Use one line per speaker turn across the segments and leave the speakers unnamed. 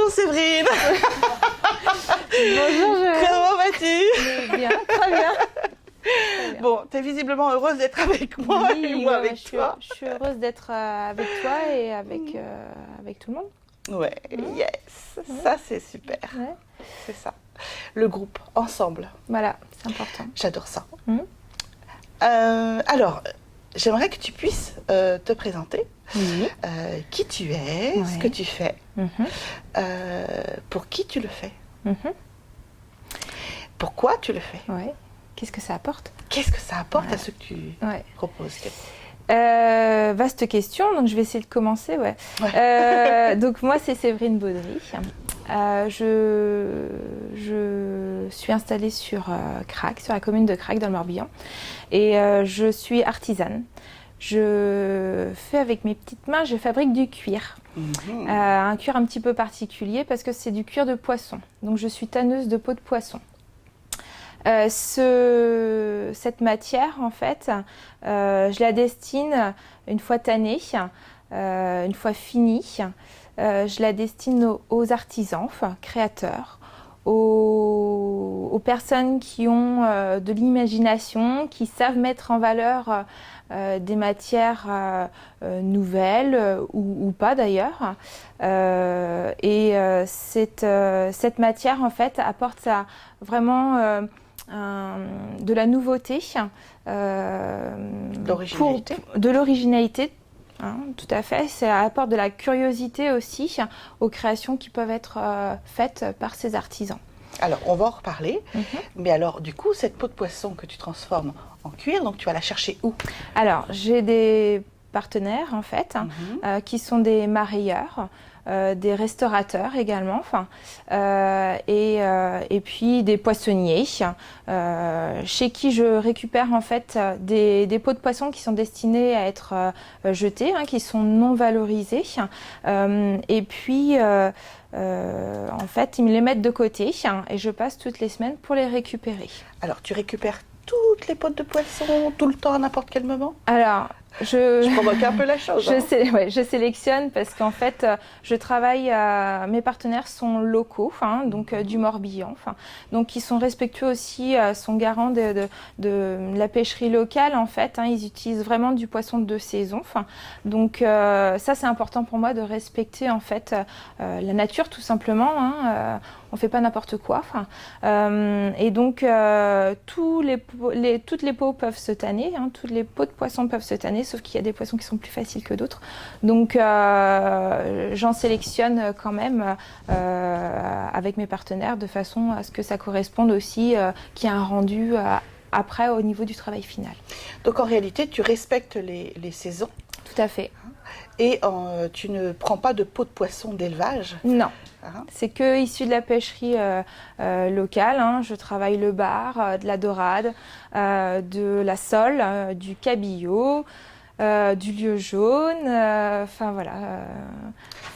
Bonjour Séverine.
Bonjour,
Comment vas-tu?
Bien, très bien.
Bon, tu es visiblement heureuse d'être avec moi et moi avec toi.
Je suis heureuse d'être avec toi et avec tout le monde.
Ouais, yes, ça c'est super.
Ouais.
C'est ça. Le groupe, ensemble.
Voilà, c'est important.
J'adore ça.
Mhm.
Alors, j'aimerais que tu puisses te présenter.
Oui.
Qui tu es, ce que tu fais, pour qui tu le fais, pourquoi tu le fais,
Qu'est-ce que ça apporte?
qu'est-ce que ça apporte à ce que tu proposes.
Vaste question, donc je vais essayer de commencer. Donc moi c'est Séverine Baudry. Je suis installée sur Crac, sur la commune de Crac dans le Morbihan, et je suis artisane. Je fais avec mes petites mains, je fabrique du cuir. Un cuir un petit peu particulier parce que c'est du cuir de poisson. Donc je suis tanneuse de peau de poisson. Cette matière, en fait, je la destine une fois tannée, une fois finie. Je la destine aux artisans, créateurs, aux personnes qui ont de l'imagination, qui savent mettre en valeur des matières nouvelles ou pas d'ailleurs. Cette matière, en fait, apporte vraiment de la nouveauté, de l'originalité. Tout à fait, ça apporte de la curiosité aussi aux créations qui peuvent être faites par ces artisans.
Alors, on va en reparler, mais alors, du coup, cette peau de poisson que tu transformes en cuir, donc tu vas la chercher où?
Alors, j'ai des partenaires, en fait, qui sont des marailleurs, des restaurateurs également, et puis des poissonniers, chez qui je récupère en fait des peaux de poisson qui sont destinées à être jetées, qui sont non valorisées, et puis en fait ils me les mettent de côté et je passe toutes les semaines pour les récupérer.
Alors tu récupères toutes les peaux de poisson tout le temps à n'importe quel moment?
Alors je
provoque un peu la chose.
Je sélectionne parce qu'en fait, je travaille. Mes partenaires sont locaux, donc du Morbihan, donc ils sont respectueux aussi, sont garants de la pêcherie locale en fait. Ils utilisent vraiment du poisson de saison. Donc ça c'est important pour moi de respecter en fait la nature tout simplement. On fait pas n'importe quoi. Et donc toutes les peaux peuvent se tanner, toutes les peaux de poisson peuvent se tanner, sauf qu'il y a des poissons qui sont plus faciles que d'autres. Donc j'en sélectionne quand même avec mes partenaires de façon à ce que ça corresponde aussi, qu'il y ait un rendu après au niveau du travail final.
Donc en réalité, tu respectes les saisons.
Tout à fait.
Et tu ne prends pas de peau de poisson d'élevage?
Non. C'est que issu de la pêcherie locale. Je travaille le bar, de la dorade, de la sole, du cabillaud, du lieu jaune. Voilà.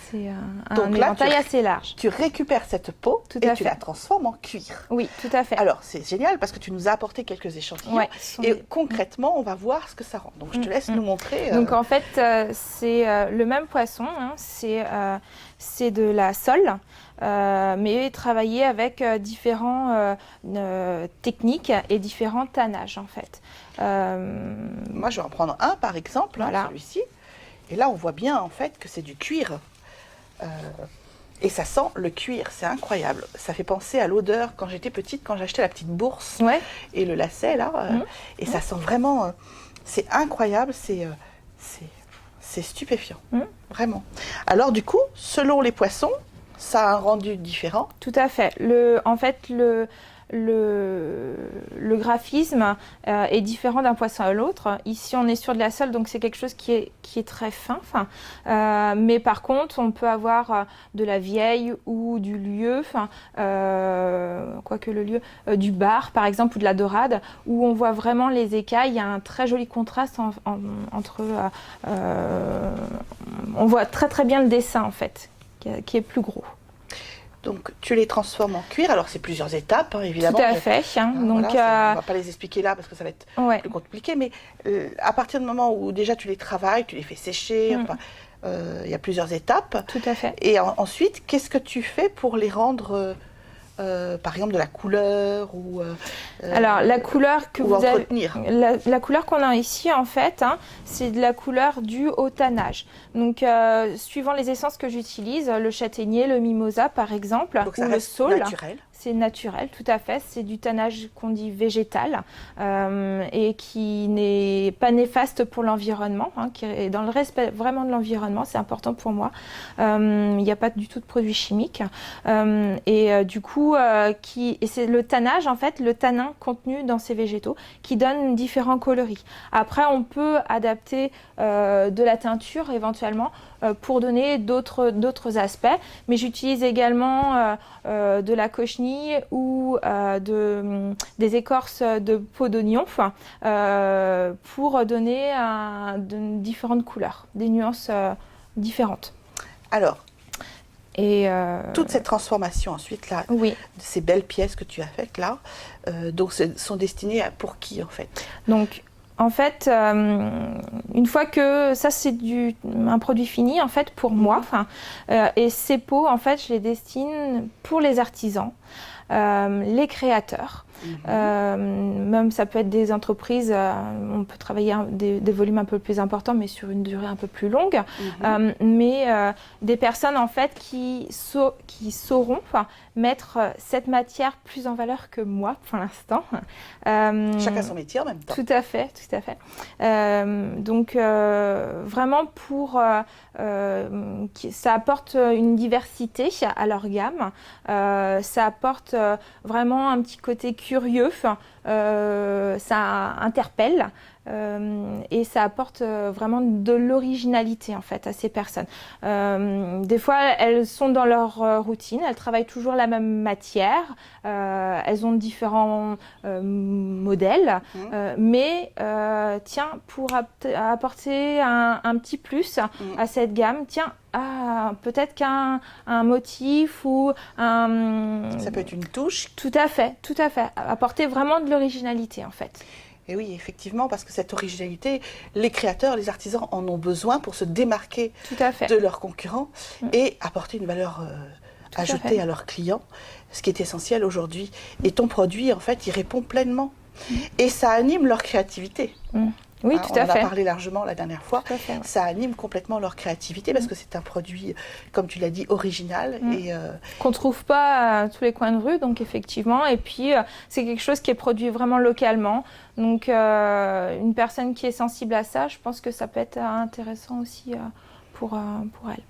C'est un éventail assez large.
Tu récupères cette peau et tu la transformes en cuir.
Oui, tout à fait.
Alors, c'est génial parce que tu nous as apporté quelques échantillons. Concrètement, on va voir ce que ça rend. Donc, je te laisse nous montrer.
Donc, en fait, c'est le même poisson. C'est de la sole, mais travaillé avec différentes techniques et différents tannages, en fait.
Moi, je vais en prendre un, par exemple, celui-ci. Et là, on voit bien, en fait, que c'est du cuir. Et ça sent le cuir, c'est incroyable. Ça fait penser à l'odeur quand j'étais petite, quand j'achetais la petite bourse et le lacet, là. Et ça sent vraiment... c'est incroyable, c'est stupéfiant, vraiment. Alors, du coup, selon les poissons, ça a un rendu différent?
Tout à fait. En fait, le graphisme est différent d'un poisson à l'autre. Ici, on est sur de la sole, donc c'est quelque chose qui est très fin. Mais par contre, on peut avoir de la vieille ou du lieu, quoique le lieu, du bar, par exemple, ou de la dorade, où on voit vraiment les écailles. Il y a un très joli contraste entre... on voit très très bien le dessin, en fait, qui est plus gros.
Donc, tu les transformes en cuir. Alors, c'est plusieurs étapes, évidemment.
Tout à fait.
Donc, on ne va pas les expliquer là parce que ça va être plus compliqué. Mais à partir du moment où déjà tu les travailles, tu les fais sécher, il y a plusieurs étapes.
Tout à fait.
Et ensuite, qu'est-ce que tu fais pour les rendre, par exemple, de la couleur ou
alors, la couleur que
ou
vous avez,
entretenir.
la couleur qu'on a ici, en fait, hein, c'est de la couleur due au tannage. Donc, suivant les essences que j'utilise, le châtaignier, le mimosa, par exemple,
Donc
ou
ça
le
reste
saule.
naturel.
C'est naturel, tout à fait. C'est du tannage qu'on dit végétal et qui n'est pas néfaste pour l'environnement, hein, qui est dans le respect vraiment de l'environnement. C'est important pour moi. Il n'y a pas du tout de produits chimiques. Du coup, et c'est le tannage, en fait, le tanin contenu dans ces végétaux qui donne différents coloris. Après, on peut adapter de la teinture éventuellement pour donner d'autres aspects, mais j'utilise également de la cochenille ou des écorces de peau d'oignon pour donner différentes couleurs, des nuances différentes.
Alors,
et
toute cette transformation ensuite, là,
oui.
ces belles pièces que tu as faites là, donc sont destinées pour qui en fait?
Donc, en fait, une fois que ça c'est un produit fini en fait pour moi, et ces pots en fait je les destine pour les artisans, les créateurs. Même ça peut être des entreprises, on peut travailler des volumes un peu plus importants mais sur une durée un peu plus longue, mais des personnes en fait qui sauront mettre cette matière plus en valeur que moi pour l'instant.
Chacun son métier en même temps.
Tout à fait, tout à fait. Donc vraiment pour ça apporte une diversité à leur gamme, ça apporte vraiment un petit côté curieux, ça interpelle et ça apporte vraiment de l'originalité en fait à ces personnes. Des fois elles sont dans leur routine, elles travaillent toujours la même matière, elles ont différents modèles, mais tiens, pour apporter un petit plus à cette gamme, tiens, peut-être qu'un motif ou
ça peut être une touche.
Tout à fait, apporter vraiment de l'originalité en fait.
Et oui, effectivement, parce que cette originalité, les créateurs, les artisans en ont besoin pour se démarquer de leurs concurrents et apporter une valeur ajoutée à leurs clients, ce qui est essentiel aujourd'hui. Et ton produit, en fait, il répond pleinement. Et ça anime leur créativité.
Oui, tout à fait.
On en a parlé largement la dernière fois. Ça anime complètement leur créativité parce que c'est un produit, comme tu l'as dit, original. Et
qu'on ne trouve pas à tous les coins de rue, donc effectivement. Et puis, c'est quelque chose qui est produit vraiment localement. Donc, une personne qui est sensible à ça, je pense que ça peut être intéressant aussi pour elle.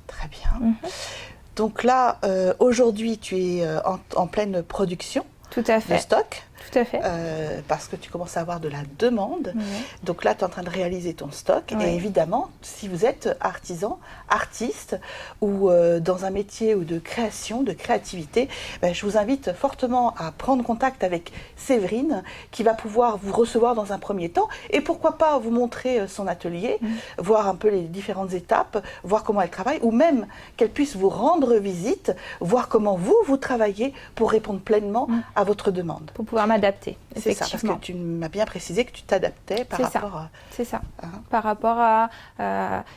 Très bien. Donc là, aujourd'hui, tu es en pleine production.
Tout à fait.
De stock.
Tout à fait.
Parce que tu commences à avoir de la demande. Donc là, tu es en train de réaliser ton stock. Et évidemment, si vous êtes artisan, artiste ou dans un métier ou de création, de créativité, je vous invite fortement à prendre contact avec Séverine qui va pouvoir vous recevoir dans un premier temps et pourquoi pas vous montrer son atelier, voir un peu les différentes étapes, voir comment elle travaille ou même qu'elle puisse vous rendre visite, voir comment vous travaillez pour répondre pleinement à votre demande.
Pour pouvoir m'adapter,
c'est ça, parce que tu m'as bien précisé que tu t'adaptais par rapport à...
C'est ça, par rapport à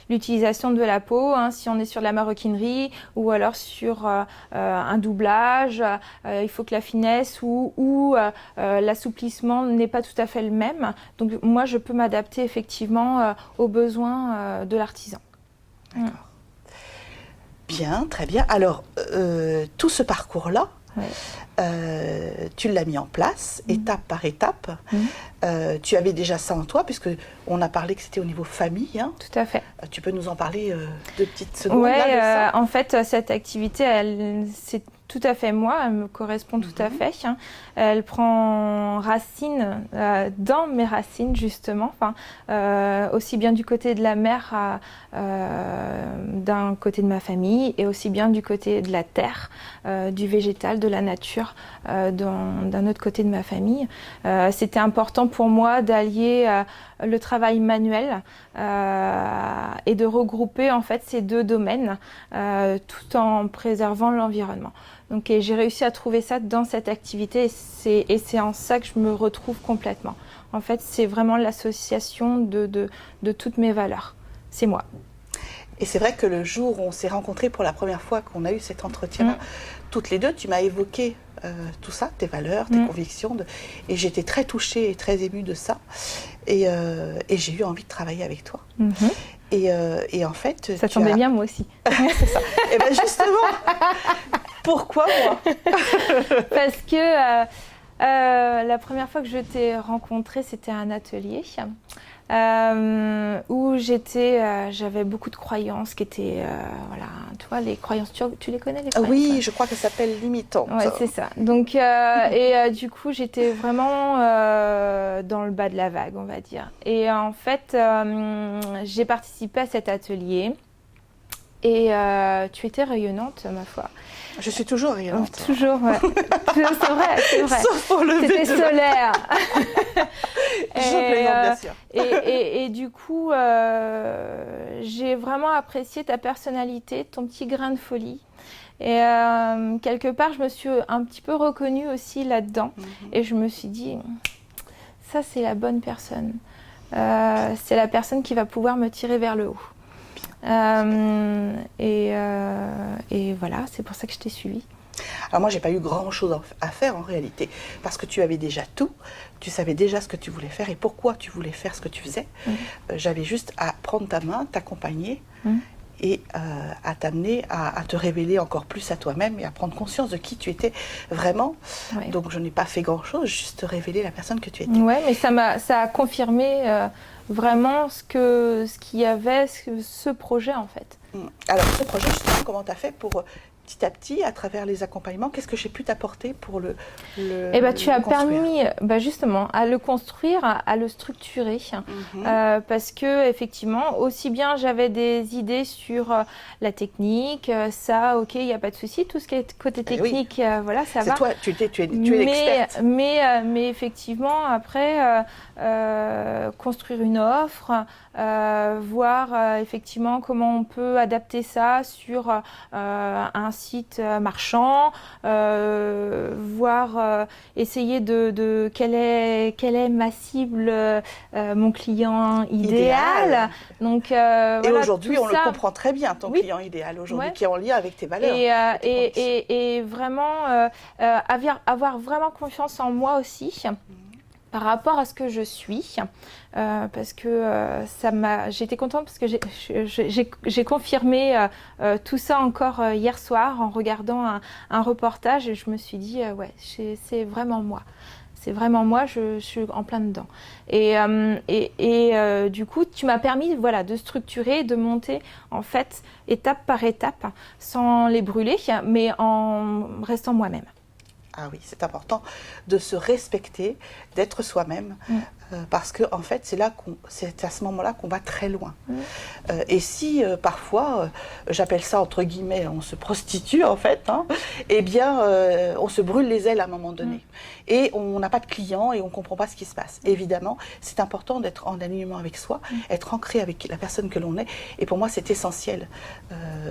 l'utilisation de la peau, si on est sur de la maroquinerie ou alors sur un doublage, il faut que la finesse ou l'assouplissement n'est pas tout à fait le même. Donc moi, je peux m'adapter effectivement aux besoins de l'artisan.
D'accord. Bien, très bien. Alors, tout ce parcours-là, tu l'as mis en place, étape par étape. Tu avais déjà ça en toi, puisque on a parlé que c'était au niveau famille.
Tout à fait.
Tu peux nous en parler 2 petites secondes?
Oui, en fait, cette activité, c'est tout à fait moi, elle me correspond tout à fait. Elle prend racine dans mes racines, justement. Aussi bien du côté de la mère, d'un côté de ma famille, et aussi bien du côté de la terre, du végétal, de la nature, d'un autre côté de ma famille. C'était important pour moi d'allier le travail manuel et de regrouper en fait ces 2 domaines tout en préservant l'environnement. Donc j'ai réussi à trouver ça dans cette activité et c'est en ça que je me retrouve complètement. En fait, c'est vraiment l'association de toutes mes valeurs. C'est moi.
Et c'est vrai que le jour où on s'est rencontrés pour la première fois, qu'on a eu cet entretien-là, toutes les deux, tu m'as évoqué tout ça, tes valeurs, tes convictions, et j'étais très touchée et très émue de ça. Et j'ai eu envie de travailler avec toi. Et en fait,
ça tombait bien, moi aussi.
C'est ça. Et bien justement, pourquoi moi?
Parce que la première fois que je t'ai rencontrée, c'était un atelier où j'avais beaucoup de croyances qui étaient, voilà, tu vois, les croyances, tu les connais, les croyances?
Oui, je crois que ça s'appelle limitantes.
Ouais, c'est ça. Donc, du coup, j'étais vraiment dans le bas de la vague, on va dire. Et en fait, j'ai participé à cet atelier. Et tu étais rayonnante, ma foi.
Je suis toujours rayonnante.
Toujours, ouais. C'est vrai.
Sauf pour le
C'était solaire.
Je plaisante, bien sûr.
Et du coup, j'ai vraiment apprécié ta personnalité, ton petit grain de folie. Et quelque part, je me suis un petit peu reconnue aussi là-dedans. Et je me suis dit, ça, c'est la bonne personne. C'est la personne qui va pouvoir me tirer vers le haut. Et voilà, c'est pour ça que je t'ai suivie.
Alors moi, j'ai pas eu grand-chose à faire en réalité, parce que tu avais déjà tout, tu savais déjà ce que tu voulais faire et pourquoi tu voulais faire ce que tu faisais. J'avais juste à prendre ta main, t'accompagner et à t'amener à te révéler encore plus à toi-même et à prendre conscience de qui tu étais vraiment. Donc je n'ai pas fait grand-chose, juste révéler la personne que tu étais.
Ouais, mais ça a confirmé vraiment ce qu'il y avait, ce projet en fait.
Alors ce projet, justement, comment tu as fait pour petit à petit, à travers les accompagnements, qu'est-ce que j'ai pu t'apporter pour le
Eh ben, tu as permis justement à le construire, à le structurer, parce que effectivement, aussi bien j'avais des idées sur la technique, ça, ok, il n'y a pas de souci, tout ce qui est côté technique, voilà, ça va.
Toi, tu es l'experte.
Mais effectivement, après, construire une offre, voir effectivement comment on peut adapter ça sur un site marchand, voir essayer de quelle est ma cible, mon client idéal. Donc
et aujourd'hui, on le comprend très bien, ton client idéal aujourd'hui, qui est en lien avec tes valeurs.
Et vraiment avoir vraiment confiance en moi aussi. Par rapport à ce que je suis, parce que j'étais contente parce que j'ai confirmé tout ça encore hier soir en regardant un reportage et je me suis dit ouais, c'est vraiment moi. C'est vraiment moi, je suis en plein dedans. Et du coup, tu m'as permis de structurer, de monter en fait étape par étape, sans les brûler, mais en restant moi-même.
Ah oui, c'est important de se respecter, d'être soi-même, parce que en fait, c'est à ce moment-là qu'on va très loin. Et si parfois, j'appelle ça entre guillemets, on se prostitue en fait, eh bien, on se brûle les ailes à un moment donné. Et on n'a pas de clients et on ne comprend pas ce qui se passe. Évidemment, c'est important d'être en alignement avec soi, être ancré avec la personne que l'on est. Et pour moi, c'est essentiel.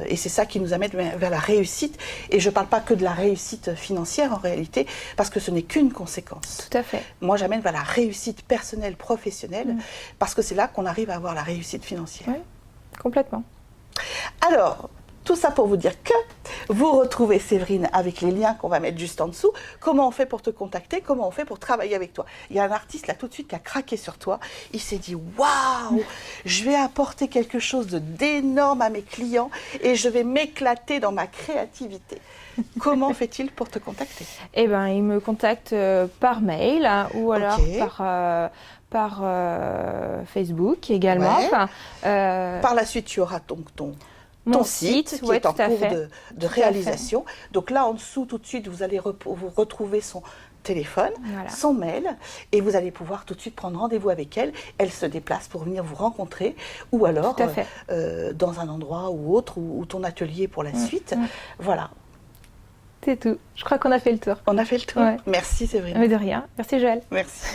Et c'est ça qui nous amène vers la réussite. Et je ne parle pas que de la réussite financière en réalité, parce que ce n'est qu'une conséquence.
Tout à fait.
Moi, j'amène vers la réussite personnelle, professionnelle, parce que c'est là qu'on arrive à avoir la réussite financière.
Oui, complètement.
Alors, tout ça pour vous dire que vous retrouvez Séverine avec les liens qu'on va mettre juste en dessous. Comment on fait pour te contacter? Comment on fait pour travailler avec toi? Il y a un artiste là tout de suite qui a craqué sur toi. Il s'est dit waouh, je vais apporter quelque chose d'énorme à mes clients et je vais m'éclater dans ma créativité. Comment fait-il pour te contacter?
Eh bien, il me contacte par mail ou alors par Facebook également.
Ouais. Par la suite, tu auras donc ton site qui est en cours de réalisation. Donc là, en dessous, tout de suite, vous allez vous retrouver son téléphone, son mail, et vous allez pouvoir tout de suite prendre rendez-vous avec elle. Elle se déplace pour venir vous rencontrer, ou alors dans un endroit ou autre, ou ton atelier pour la suite. Voilà.
C'est tout. Je crois qu'on a fait le tour.
On a fait le tour. Merci Séverine.
Mais de rien. Merci Joël.
Merci.